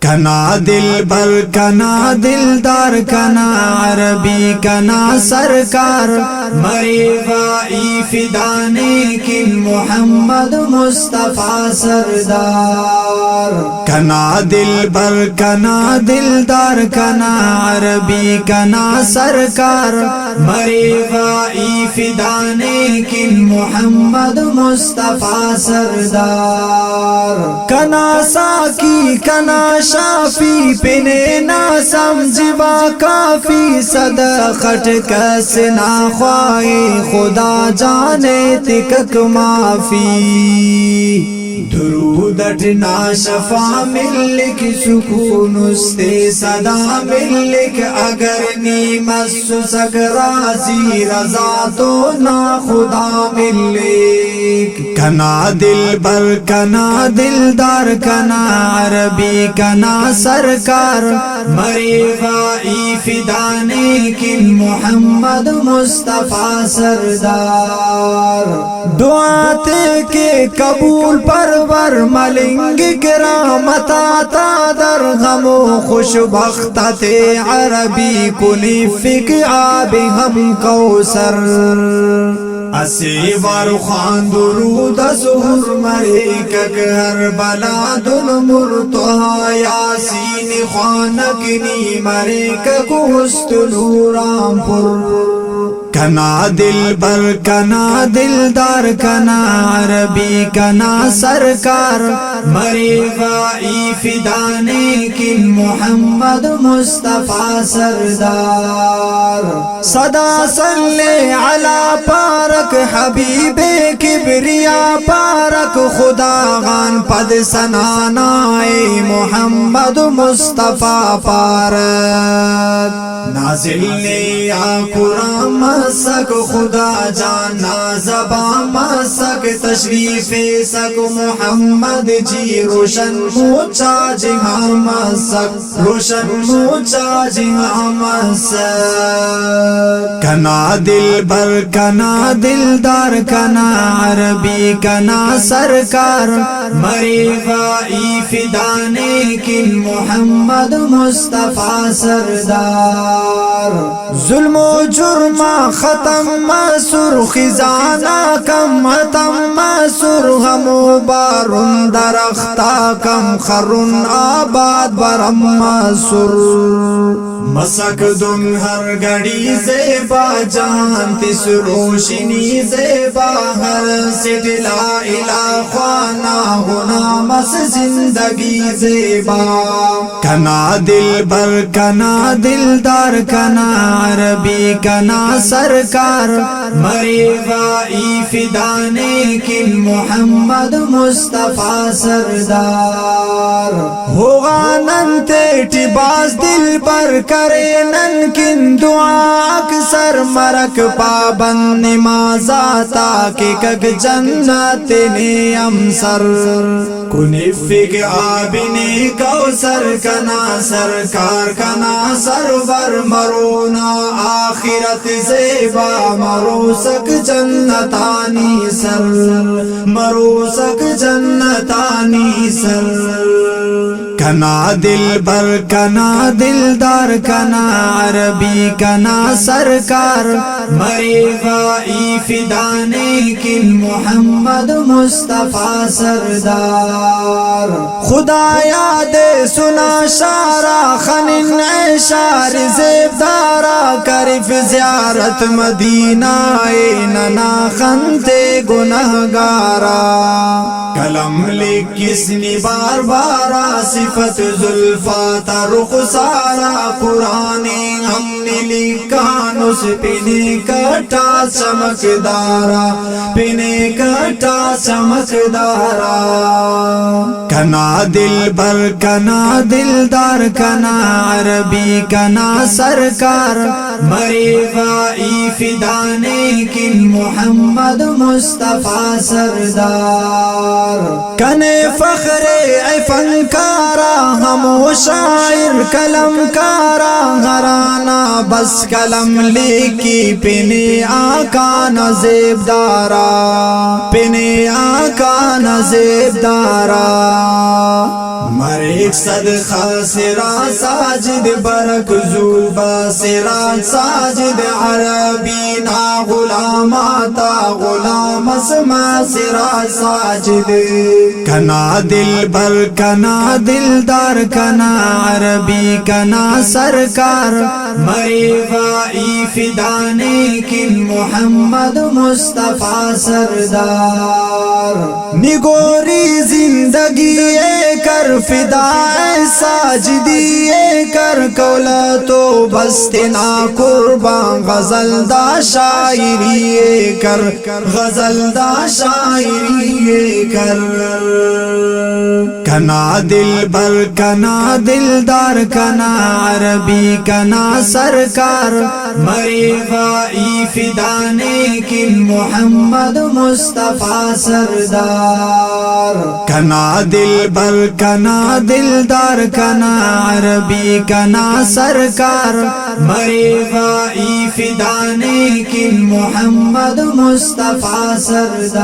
कना दिल बर कना दिलदार कना अरबी कना सरकार मरीवाई फिदाने किन मोहम्मद मुस्तफा सरदार। कना दिल बर कना दिलदार कना अरबी कना सरकार मरीवाई फिदाने किन मोहम्मद मुस्तफा सरदार। कना साकी कना शाफी पिने ना समझबा काफी सदखट कस ना ख्वाए खुदा जाने तिकक माफी। दुरूदट ना शफा मिलक सुकून उस्ते सदा मिलक अगर नीमस्सु सगराजी रजा तो ना खुदा मिलक। कना दिल बर कना दिलदार कना अरबी कना सरकार मरीवाई फिदाने किन मोहम्मद मुस्तफा सरदार। दुआते के कबूल परवर मलिंग किरामत आता दर गमो खुशबख्तते अरबी कुली फिक आब हम कौसर। असी वार खान दुरूद ज़ुहर मरेक हर बला दुल मुर्तहा यासीन खानकनी मरेक कुस्तुलूरामपुर। कना दिल बर कना दिलदार कना अरबी कना सरकार मरीवाई फिदाने किन मोहम्मद मुस्तफा सरदार। सदा सल्ले अला पारक हबीबे किबरिया पारक खुदा गान पद सनानाए मोहम्मद मुस्तफा पारक। नाजिल ने या कुरान मसक खुदा जाना जबा मसक तशरीफे सक मोहम्मद जी रोशन मोचा जिहा मसक रोशन मोचा जिहा मसक। कना दिल बर कना दिलदार कना अरबी कना सरकार मरीवाई फिदाने किन मोहम्मद मुस्तफा सरदार। जुल्मो जुर्मा खत्म मसूर खिजाना कम खत्म मसूर हमो बारुन दरख्ता कम खरुन आबाद बरम मसूर। मसक दुम हर घड़ी ज़ेबा जान तिस रोशनी ज़ेबा हर सिटला इला ख्वाना होना मस जिंदगी ज़ेबा। कना दिल बर कना दिलदार कना अरबी कना सरकार मरीवाई फिदाने किन मोहम्मद मुस्तफा सरदार। होगा नंते टिबास दिल पर करे नन किन दुआ अक्सर मरक पाबंद नमाज़ाता के कग जन्नत ने अमसर। कुनिफिक आबिने कौसर कना सरकार कना सरवर मरोना आखिरत ज़ेबा मरोसक जन्नतानी सर मरोसक जन्नतानी सर। कना दिल बर कना दिलदार कना अरबी कना सरकार मरीवाई फिदाने किन मोहम्मद मुस्तफा सरदार। खुदाया दे सुना शारा खनिन ऐशार ज़ेबदारा करिफ ज़ियारत मदीना ए नना खंते गुनहगारा। कलम लिख किसनी बार बारा सिफत जुल्फा तरुख सारा कुराने हमने लिखा नुस पिने कटा चमकदारा पिने कटा चमकदारा। कना दिल बर कना दिलदार कना अरबी कना सरकार मरीवाई फिदाने किन मोहम्मद मुस्तफा सरदार। कने फखरे फनकारा हमो शायर कलमकारा घराना बस कलम लेकी पिने आका नज़ेबदारा, पिने आका नज़ेबदारा। मरे सदखा सिरा साजिद बरक जुबा सिरा साजिद अरबी ना गुलामाता गुलाम असमा सिरा साजिद। कना दिल बर कना दिलदार कना अरबी कना सरकार मरीवाई फिदाने किन मोहम्मद मुस्तफा सरदार। निगोरी जिंदगी कर फिदाए साजिदी कर कौला तो बस्तना कुर्बान गजलदा शायरी कर, गजलदा शायरी कर। कना दिल बर कना दिलदार कना अरबी कना सरकार मरीवाई फिदाने किन मोहम्मद मुस्तफा सरदार। कना दिल बर कना दिलदार कना अरबी कना सरकार मरीवाई फिदाने किन मोहम्मद मुस्तफा सरदार।